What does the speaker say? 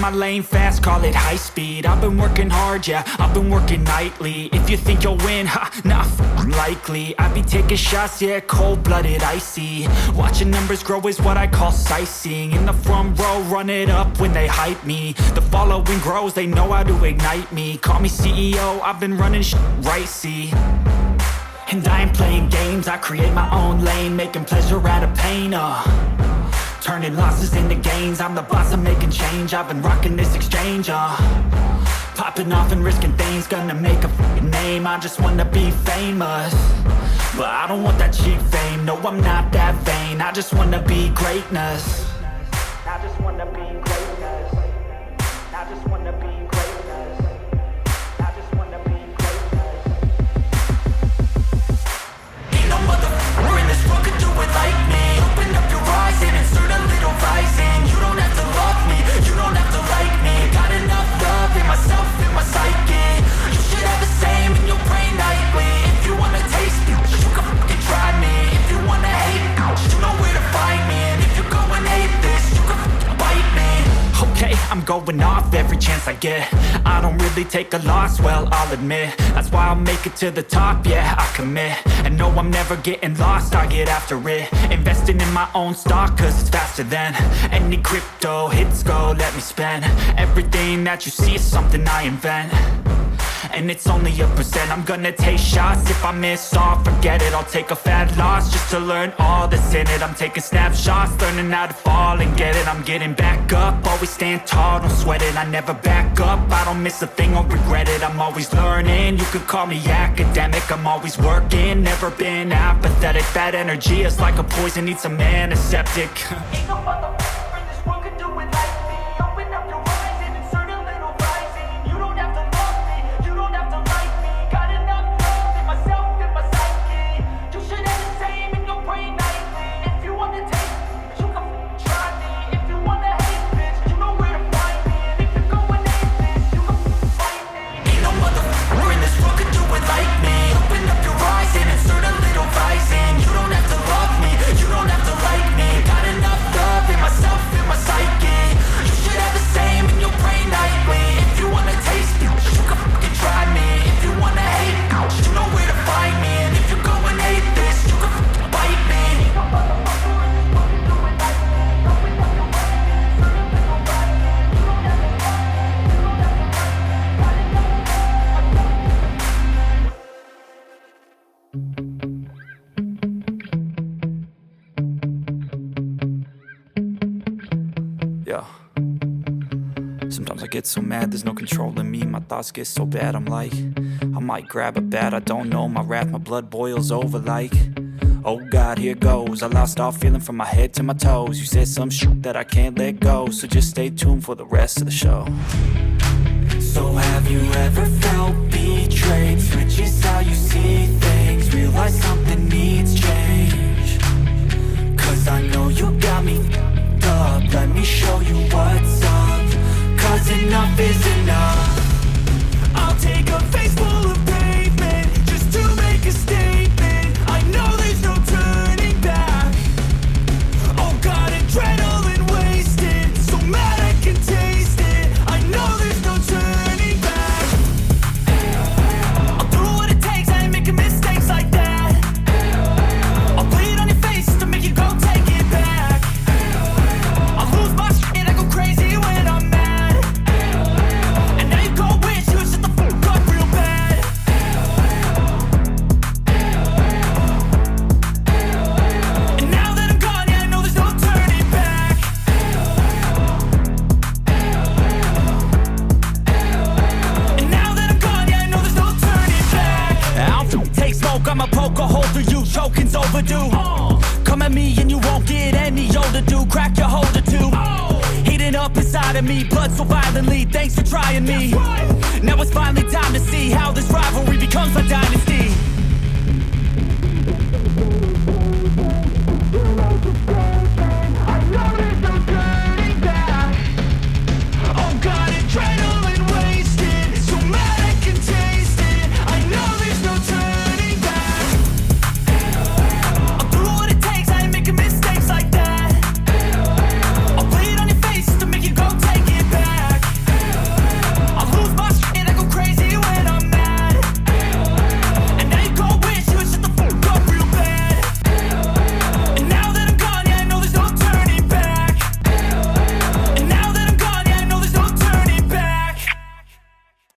my lane fast, call it high speed. I've been working hard, yeah, I've been working nightly. If you think you'll win, ha, nah, likely. I be taking shots, yeah, cold-blooded, icy. Watching numbers grow is what I call sightseeing. In the front row, run it up when they hype me. The following grows, they know how to ignite me. Call me CEO, I've been running right, see. And I ain't playing games, I create my own lane, making pleasure out of pain, turning losses into gains. I'm the boss, I'm making change. I've been rocking this exchange, popping off and risking things. Gonna make a f***ing name. I just wanna be famous, but I don't want that cheap fame. No, I'm not that vain. I just wanna be greatness. I just wanna be greatness. I just wanna be greatness. I just wanna be greatness. Ain't no motherfucker in this world could do it like me. Open up your eyes and insert a little rising. You don't have to love me, you don't have to like me. Got enough love in myself, in my psyche. You should have the same in your brain nightly. If you wanna taste me, you can fucking try me. If you wanna hate, you know where to find me. And if you go and hate this, you can fucking bite me. Okay, I'm going off every chance I get. I don't really take a loss, well, I'll admit. That's why I'll make it to the top, yeah, I commit. And no, I'm never getting lost, I get after it. Investing in my own stock, cause it's faster than any crypto hits go, let me spend. Everything that you see is something I invent, and it's only a percent. I'm gonna take shots, if I miss all, forget it. I'll take a fat loss just to learn all that's in it. I'm taking snapshots, learning how to fall and get it. I'm getting back up, always stand tall, don't sweat it. I never back up, I don't miss a thing or regret it. I'm always learning, you could call me academic. I'm always working, never been apathetic. That energy is like a poison, needs some antiseptic. Ain't no motherfucker in this world could do it like me. Open up your eyes and insert a little rising. You don't have to love me, you don't have to like me. Got enough love in myself, in my psyche. You should have the same in your brain nightly. If you wanna taste me, you can try me. If you wanna hate bitch, you know where to find me. And if you go and hate this, you can fight me. Ain't no motherfucker in this world could do it like me. Open up your eyes and insert a little rising. You don't have to love me, you don't have to like me. Got enough love in myself, in my psyche. You should have the same in your brain nightly. If you wanna taste me, you can fucking try me. If you wanna hate, you know where to find me. And if you go and hate this, you can fucking bite me. No motherfucker in this world can do it like me. Open up your eyes and insert a little rising. You don't have to love me, you don't have to like me. Got enough Yeah. Sometimes I get so mad, there's no controlling me. My thoughts get so bad, I'm like, I might grab a bat, I don't know. My wrath, my blood boils over like, oh God, here goes. I lost all feeling from my head to my toes. You said some shit that I can't let go, so just stay tuned for the rest of the show. So have you ever felt betrayed? Switches how you see things, realize something needs change. Cause I know you got me up, let me show you what's up. Cause enough is enough. I'll take a face full of pavement just to make a statement. I know there's no turning back. Oh God, adrenaline wasted, so mad I can taste it. I know there's no turning back. I'll do what it takes, I ain't making mistakes like that. tokens overdue. Come at me and you won't get any older, dude. Crack your holder too. Heating up inside of me, blood so violently. Thanks for trying me. Now it's finally time to see how this rivalry becomes a dynasty.